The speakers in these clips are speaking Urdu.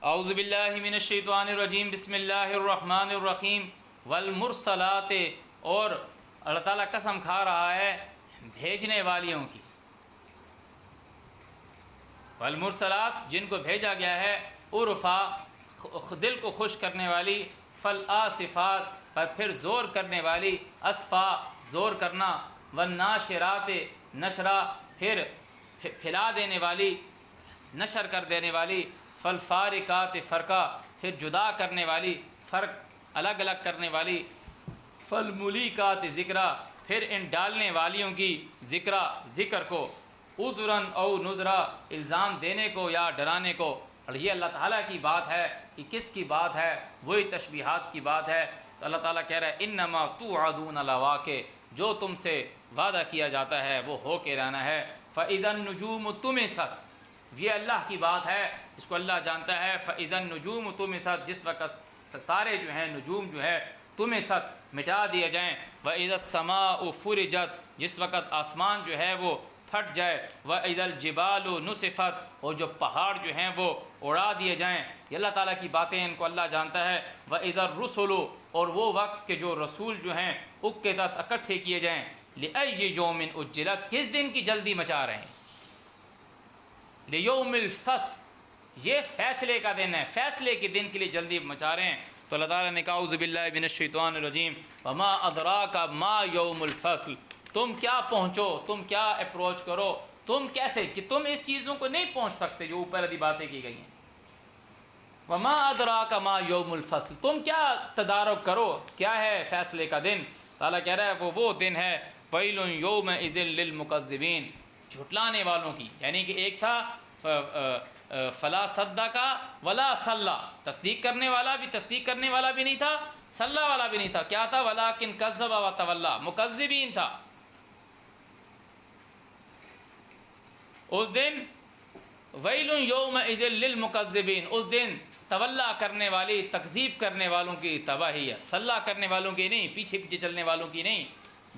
اعوذ باللہ من الشیطان الرجیم، بسم اللہ الرحمن الرحیم۔ والمرسلات، اور اللہ تعالیٰ قسم کھا رہا ہے بھیجنے والیوں کی۔ والمرسلات، جن کو بھیجا گیا ہے، عرفا، دل کو خوش کرنے والی، فالآصفات، پر پھر زور کرنے والی، اسفا، زور کرنا، والناشرات، نشرا، پھر پھیلا دینے والی، نشر کر دینے والی، فالفارقات، فرقہ، پھر جدا کرنے والی، فرق الگ الگ کرنے والی، فالملیکات، ذکرہ، پھر ان ڈالنے والیوں کی ذکر کو، عذراً او نذرا، الزام دینے کو یا ڈرانے کو۔ اور یہ اللہ تعالیٰ کی بات ہے کہ کس کی بات ہے؟ وہی تشبیہات کی بات ہے۔ تو اللہ تعالیٰ کہہ رہا ہے انما توعدون لواقع، جو تم سے وعدہ کیا جاتا ہے وہ ہو کے رہنا ہے۔ فاذا النجوم طمست، یہ اللہ کی بات ہے، اس کو اللہ جانتا ہے۔ فاذا النجوم طمست، جس وقت ستارے جو ہیں، نجوم جو ہے، طمست، مٹا دیے جائیں۔ واذا السماء فرجت، جس وقت آسمان جو ہے وہ پھٹ جائے۔ واذا الجبال نصفت، اور جو پہاڑ جو ہیں وہ اڑا دیے جائیں۔ یہ اللہ تعالیٰ کی باتیں، ان کو اللہ جانتا ہے۔ واذا الرسل، اور وہ وقت کے جو رسول جو ہیں اکتت، اکٹھے کیے جائیں۔ لأی یوم اجلت، کس دن کی جلدی مچا رہے ہیں؟ لیوم الفصل، یہ فیصلے کا دن ہے، فیصلے کے دن کے لیے جلدی مچا رہے ہیں۔ تو اللہ تعالیٰ نے کہا اعوذ باللہ من الشیطان الرجیم، وما ادراک ما یوم الفصل، تم کیا پہنچو، تم کیا اپروچ کرو، تم کیسے، کہ تم اس چیزوں کو نہیں پہنچ سکتے جو اوپر ابھی باتیں کی گئی ہیں۔ وما ادراک ما یوم الفصل، تم کیا تدارک کرو، کیا ہے فیصلے کا دن؟ تعالیٰ کہہ رہا ہے وہ دن ہے ویل یومئذ للمکذبین، جھٹلانے والوں کی۔ یعنی کہ ایک تھا فلا صدق ولا صلی، تصدیق کرنے والا بھی، تصدیق کرنے والا بھی نہیں تھا، صلی والا بھی نہیں تھا، کیا تھا؟ ولکن کذب وتولی، مکذبین تھا۔ اس دن ویل یومئذ للمکذبین، اس دن تولا کرنے والی، تکذیب کرنے والوں کی تباہی ہے، صلی کرنے والوں کی نہیں، پیچھے پیچھے چلنے والوں کی نہیں،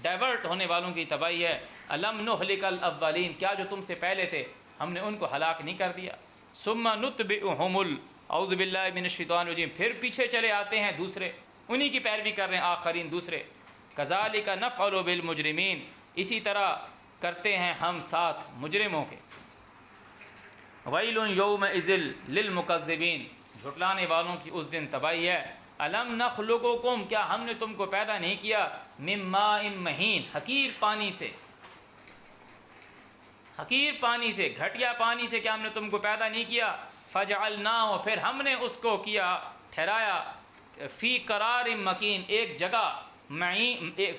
ڈائیورٹ ہونے والوں کی تباہی ہے۔ الم نہلک الاولین، کیا جو تم سے پہلے تھے ہم نے ان کو ہلاک نہیں کر دیا؟ ثم نتبعہم اعوذ باللہ من الشیطان الرجیم، پھر پیچھے چلے آتے ہیں دوسرے، انہی کی پیروی کر رہے ہیں آخرین دوسرے۔ کذالک نفعل بالمجرمین، اسی طرح کرتے ہیں ہم ساتھ مجرموں کے۔ ویل یومئذ للمکذبین، جھٹلانے والوں کی اس دن تباہی ہے۔ الم نخلقکم، کیا ہم نے تم کو پیدا نہیں کیا؟ من ماء مہین، حقیر پانی سے، حقیر پانی سے، گھٹیا پانی سے کیا ہم نے تم کو پیدا نہیں کیا؟ فجعلناہ، پھر ہم نے اس کو کیا، ٹھہرایا، فی قرار مکین، ایک جگہ،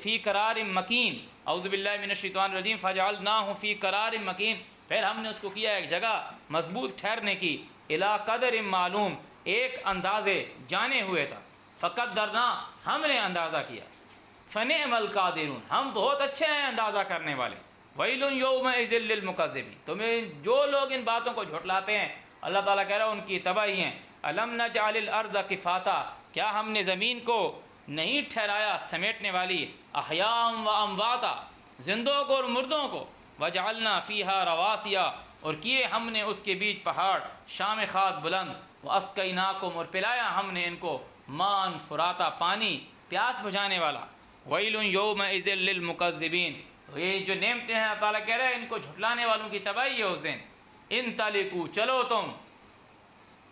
فی قرار مکین، اعوذ باللہ من الشیطان الرجیم، فجعلناہ فی قرار مکین، پھر ہم نے اس کو کیا ایک جگہ مضبوط ٹھہرنے کی، الی قدر معلوم، ایک اندازے جانے ہوئے تھا، فقدرنا، ہم نے اندازہ کیا، فنعم القادرون، ہم بہت اچھے ہیں اندازہ کرنے والے۔ ویل یومئذ للمکذبین، تمہیں جو لوگ ان باتوں کو جھٹلاتے ہیں اللہ تعالیٰ کہہ رہا ہے ان کی تباہی ہیں۔ الم نجعل الارض کفاتا، کیا ہم نے زمین کو نہیں ٹھہرایا سمیٹنے والی، احیاء و امواتا، زندوں کو اور مردوں کو، وجعلنا فیہا رواسیا، اور کیے ہم نے اس کے بیچ پہاڑ، شامخات بلند، واسقیناکم، اور پلایا ہم نے ان کو، مان فراتا، پانی پیاس بجھانے والا۔ ویل یومئذ للمکذبین، یہ جو نعمتیں ہیں اللہ تعالیٰ کہہ رہے ہیں ان کو جھٹلانے والوں کی تباہی ہے اس دن۔ انطلقوا، چلو تم،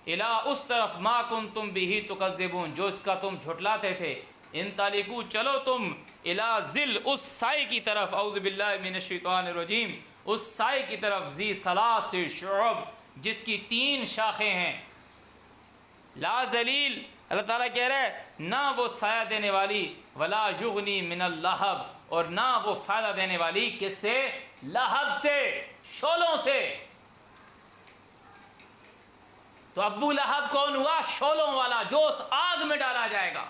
الی، اس طرف، ما کنتم بہ تکذبون، جو اس کا تم جھٹلاتے تھے۔ انطلقوا، چلو تم، الی ذل، اس سائے کی طرف، اعوذ باللہ من الشیطان الرجیم، اس سائے کی طرف، ذی ثلاث شعب، جس کی 3 شاخیں ہیں۔ لا ذلیل، اللہ تعالیٰ کہہ رہے ہیں نہ وہ سایہ دینے والی، ولا یغنی من اللہب، اور نہ وہ فائدہ دینے والی، کس سے؟ لہب سے، شعلوں سے۔ تو ابو لہب کون ہوا؟ شعلوں والا، جو اس آگ میں ڈالا جائے گا۔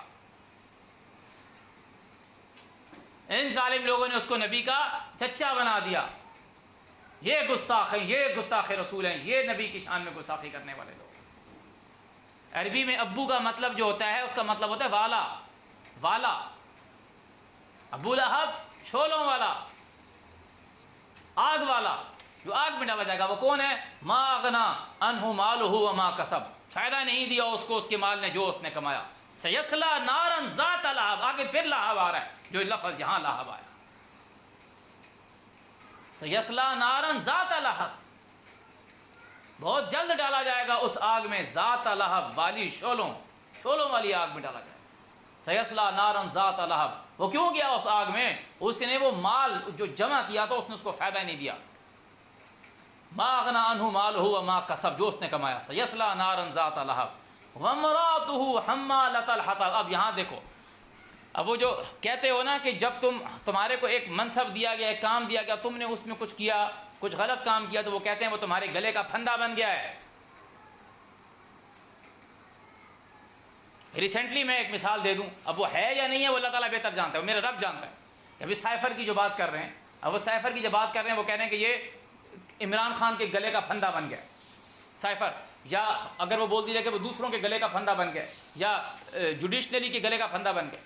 ان ظالم لوگوں نے اس کو نبی کا چچا بنا دیا۔ یہ گستاخ ہیں، یہ گستاخ رسول ہیں، یہ نبی کی شان میں گستاخی کرنے والے لوگ۔ عربی میں ابو کا مطلب جو ہوتا ہے اس کا مطلب ہوتا ہے والا، والا۔ ابو لہب شعلوں والا، آگ والا۔ جو آگ میں ڈالا جائے گا وہ کون ہے؟ ما اغنا عنہ مالہ وما کسب، فائدہ نہیں دیا اس کو اس کے مال نے جو اس نے کمایا. سیصلی نارا ذات لہب، آگے پھر لہب آ رہا ہے، جو لفظ یہاں لہب آیا، سیصلی نارا ذات لہب، بہت جلد ڈالا جائے گا اس آگ میں، ذات لہب والی شولوں والی آگ میں ڈالا جائے گا. سیصلی نارا ذات لہب، وہ کیوں گیا اس آگ میں؟ اس نے وہ مال جو جمع کیا تھا اس نے اس کو فائدہ نہیں دیا. ما اغنا عنہ مالہ وما کسب، جو اس نے کمایا. سیصلی نارا ذات لہب وامرأتہ حمالۃ الحطب. اب یہاں دیکھو، اب وہ جو کہتے ہو نا کہ جب تمہارے کو ایک منصب دیا گیا، ایک کام دیا گیا، تم نے اس میں کچھ کیا، کچھ غلط کام کیا، تو وہ کہتے ہیں وہ تمہارے گلے کا پھندا بن گیا ہے. ریسنٹلی میں ایک مثال دے دوں، اب وہ ہے یا نہیں ہے وہ اللہ تعالیٰ بہتر جانتا ہے، وہ میرا رب جانتا ہے. ابھی سائفر کی جو بات کر رہے ہیں، اب وہ سائفر کی جو بات کر رہے ہیں وہ کہہ رہے ہیں کہ یہ عمران خان کے گلے کا پھندا بن گیا سائفر، یا اگر وہ بول دیجیے کہ وہ دوسروں کے گلے کا پھندا بن گیا، یا جوڈیشنری کے گلے کا پھندا بن گیا،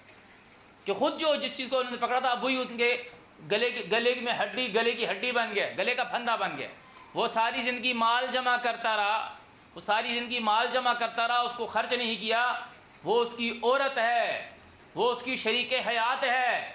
کہ خود جو جس چیز کو انہوں نے پکڑا تھا اب وہی ان کے گلے میں ہڈی، گلے کی ہڈی بن گیا، گلے کا پھندا بن گیا. وہ ساری زندگی مال جمع کرتا رہا، وہ ساری زندگی مال جمع کرتا رہا، اس کو خرچ نہیں کیا. وہ اس کی عورت ہے، وہ اس کی شریک حیات ہے.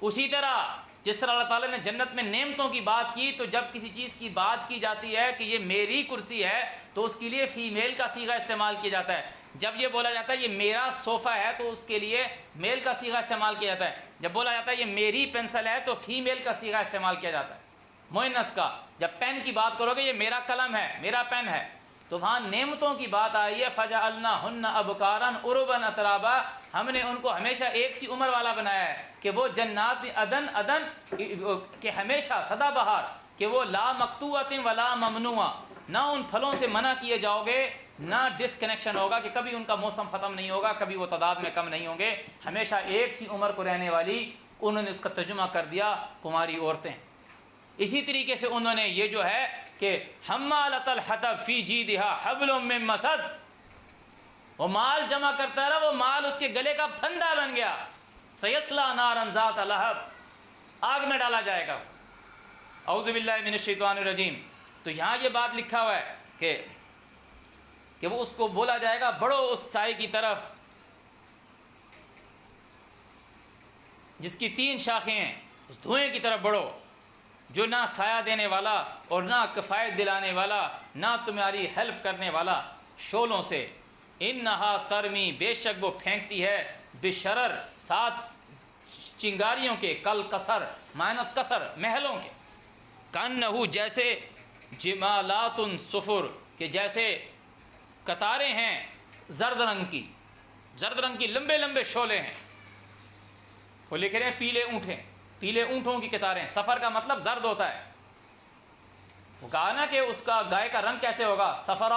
اسی طرح جس طرح اللہ تعالیٰ نے جنت میں نعمتوں کی بات کی، تو جب کسی چیز کی بات کی جاتی ہے کہ یہ میری کرسی ہے تو اس کے لیے فیمیل کا صیغہ استعمال کیا جاتا ہے. جب یہ بولا جاتا ہے یہ میرا صوفہ ہے تو اس کے لیے میل کا صیغہ استعمال کیا جاتا ہے. جب بولا جاتا ہے یہ میری پینسل ہے تو فیمیل کا صیغہ استعمال کیا جاتا ہے، مؤنث کا. جب پین کی بات کرو گے یہ میرا قلم ہے، میرا پین ہے. تو وہاں نعمتوں کی بات آئی ہے، فجعلناہن ابکارا عربا اترابا، ہم نے ان کو ہمیشہ ایک سی عمر والا بنایا ہے، کہ وہ جنات عدن کہ ہمیشہ سدا بہار، کہ وہ لا مقطوعۃ ولا ممنوعہ، نہ ان پھلوں سے منع کیے جاؤ گے، نہ ڈسکنیکشن ہوگا کہ کبھی ان کا موسم ختم نہیں ہوگا، کبھی وہ تعداد میں کم نہیں ہوں گے، ہمیشہ ایک سی عمر کو رہنے والی. انہوں نے اس کا ترجمہ کر دیا کماری عورتیں. اسی طریقے سے انہوں نے یہ جو ہے کہ حمالۃ الحطب فی جیدہا حبل من مسد، وہ مال جمع کرتا رہا، وہ مال اس کے گلے کا پھندا بن گیا. سیصلی نارا ذات لہب، آگ میں ڈالا جائے گا. اعوذ باللہ من الشیطان الرجیم. تو یہاں یہ بات لکھا ہوا ہے کہ وہ اس کو بولا جائے گا بڑھو اس سائے کی طرف جس کی 3 شاخیں ہیں، اس دھوئیں کی طرف بڑھو جو نہ سایہ دینے والا اور نہ کفایت دلانے والا، نہ تمہاری ہیلپ کرنے والا، شولوں سے. انہا ترمی، بے شک وہ پھینکتی ہے، بشرر، 7 چنگاریوں کے، کل کسر، معنت کسر، محلوں کے، کانہو، جیسے جمالات صفر، کہ جیسے قطاریں ہیں زرد رنگ کی لمبے لمبے شعلے ہیں. وہ لکھ رہے ہیں پیلے اونٹوں کی قطاریں. سفر کا مطلب زرد ہوتا ہے. وہ کہا نا کہ اس کا گائے کا رنگ کیسے ہوگا؟ سفر.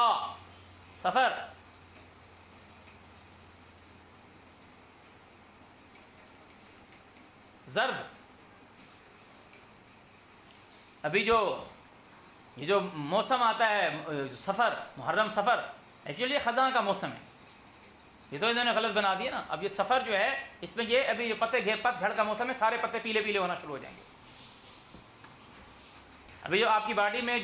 زرد. ابھی یہ جو موسم آتا ہے سفر، محرم سفر، ایکچولی خزاں کا موسم ہے. یہ تو انہوں نے غلط بنا دیا نا. اب یہ سفر جو ہے اس میں یہ ابھی یہ پت جھڑ کا موسم ہے، سارے پتے پیلے پیلے ہونا شروع ہو جائیں گے. ابھی جو آپ کی باڈی میں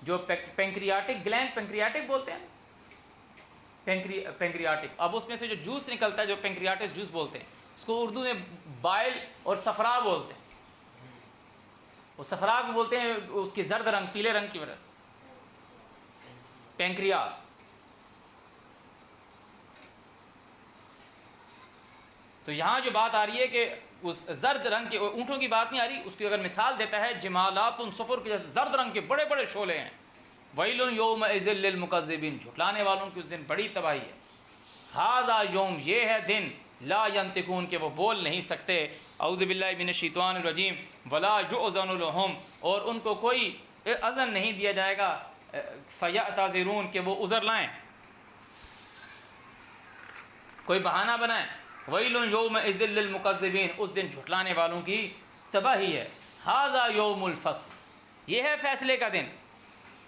جو پینکریاٹک گلینڈ، پینکریاٹک بولتے ہیں، پینکریاٹک، اب اس میں سے جو جوس نکلتا ہے جو پینکریاٹک جوس بولتے ہیں، اس کو اردو میں بائل اور صفرا بولتے ہیں. وہ صفرا کو بولتے ہیں اس کی زرد رنگ، پیلے رنگ کی وجہ سے، پینکریاس. تو یہاں جو بات آ رہی ہے کہ اس زرد رنگ کے اونٹوں کی بات نہیں آ رہی، اس کی اگر مثال دیتا ہے جمالات صفر کے جیسے زرد رنگ کے بڑے بڑے شعلے ہیں. ویل یومئذ للمکذبین، جھٹلانے والوں کی اس دن بڑی تباہی ہے. ھذا یوم، یہ ہے دن، لا ینطقون، کہ وہ بول نہیں سکتے. اعوذ باللہ من الشیطان الرجیم. ولا یؤذن لهم، اور ان کو کوئی اذن نہیں دیا جائے گا. فیعتذرون، کہ وہ عذر لائیں، کوئی بہانہ بنائیں. ویل یومئذ للمکذبین، اس دن جھٹلانے والوں کی تباہی ہے. ھذا یوم الفصل، یہ ہے فیصلے کا دن.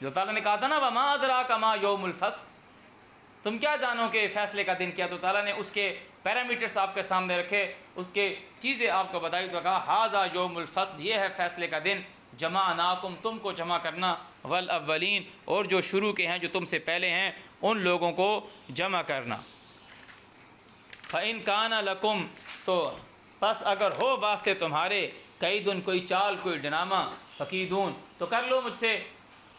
جو تعالیٰ نے کہا تھا نا وما ادراک ما یوم الفصل، تم کیا جانو کہ فیصلے کا دن کیا. تو تعالیٰ نے اس کے پیرامیٹرز آپ کے سامنے رکھے، اس کے چیزیں آپ کو بتائی، تو کہا ھذا یوم الفصل، یہ ہے فیصلے کا دن. جمعناکم تم کو جمع کرنا، والاولین اور جو شروع کے ہیں جو تم سے پہلے ہیں ان لوگوں کو جمع کرنا۔ فَإِن كَانَ لَكُمْ تو پس اگر ہو واسطے تمہارے قیدن کوئی چال کوئی ڈرامہ، فقیدون تو کر لو مجھ سے۔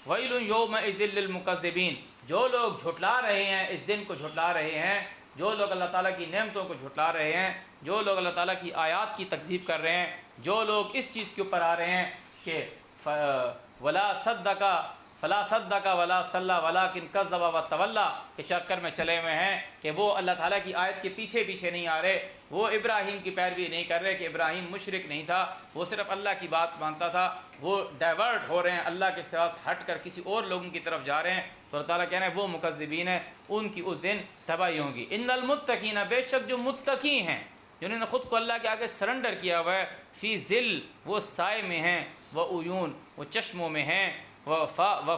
وَيْلٌ يَوْمَئِذٍ لِّلْمُكَذِّبِينَ جو لوگ جھٹلا رہے ہیں اس دن کو جھٹلا رہے ہیں، جو لوگ اللہ تعالیٰ کی نعمتوں کو جھٹلا رہے ہیں، جو لوگ اللہ تعالیٰ کی آیات کی تکذیب کر رہے ہیں، جو لوگ اس چیز کے اوپر آ رہے ہیں کہ ولا صدق فلا صدق ولا صلی ولکن کذب وتولی کے چکر میں چلے ہوئے ہیں کہ وہ اللہ تعالیٰ کی آیت کے پیچھے پیچھے نہیں آ رہے، وہ ابراہیم کی پیروی نہیں کر رہے کہ ابراہیم مشرک نہیں تھا، وہ صرف اللہ کی بات مانتا تھا، وہ ڈائیورٹ ہو رہے ہیں، اللہ کے ساتھ ہٹ کر کسی اور لوگوں کی طرف جا رہے ہیں، تو اللہ تعالیٰ کہہ رہے ہیں وہ مکذبین ہیں، ان کی اس دن تباہی ہوگی۔ ان المتقین بے شک جو متقی ہیں، جنہوں نے خود کو اللہ کے آگے سرنڈر کیا ہوا ہے، فی ذل وہ سائے میں ہیں، وہ عیون وہ چشموں میں ہیں، و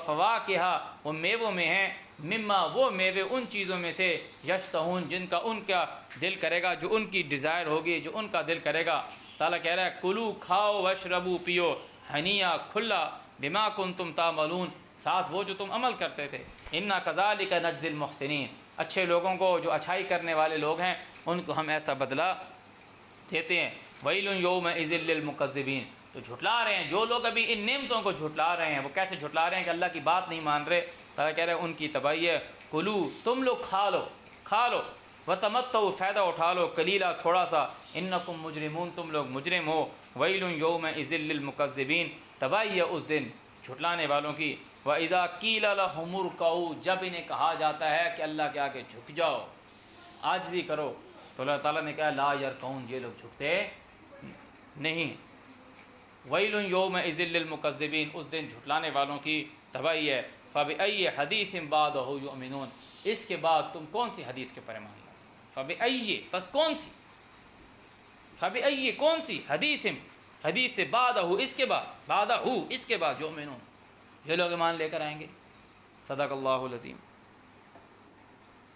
فواکہ وہ میووں میں ہیں، مما وہ میوے ان چیزوں میں سے یشتہون جن کا ان کا دل کرے گا، جو ان کی ڈیزائر ہوگی، جو ان کا دل کرے گا۔ تعالیٰ کہہ رہا ہے کلو کھاؤ وشربو پیو ہنیا کھلا بما کنتم تعملون ساتھ وہ جو تم عمل کرتے تھے۔ انا کذالک نجزی المحسنین اچھے لوگوں کو جو اچھائی کرنے والے لوگ ہیں ان کو ہم ایسا بدلہ دیتے ہیں۔ ویل یومئذ للمکذبین تو جھٹلا رہے ہیں جو لوگ ابھی ان نعمتوں کو جھٹلا رہے ہیں، وہ کیسے جھٹلا رہے ہیں کہ اللہ کی بات نہیں مان رہے، تعالیٰ کہہ رہے ہیں ان کی تباہی ہے۔ کلو تم لوگ کھا لو وتمتعوا فائدہ اٹھا لو قلیلا تھوڑا سا، انکم مجرمون تم لوگ مجرم ہو۔ ویل یومئذ للمکذبین تباہی ہے اس دن جھٹلانے والوں کی۔ وَإِذَا قِيلَ لَهُمُ ارْكَعُوا جب انہیں کہا جاتا ہے کہ اللہ کے آگے جھک جاؤ، عاجزی کرو، تو اللہ تعالیٰ نے کہا لا یرکعون یہ لوگ جھکتے نہیں۔ ویل یومئذ للمکذبین اس دن جھٹلانے والوں کی تباہی ہے۔ فبأی حدیث بعدہ یؤمنون اس کے بعد تم کون سی حدیث کے پر ایمان لاؤ؟ فبأی پس کون سی، فبأی کون سی حدیث سے بعدہ اس کے بعد، بعدہ اس کے بعد یؤمنون یہ لوگ ایمان لے کر آئیں گے۔ صدق اللہ العظیم۔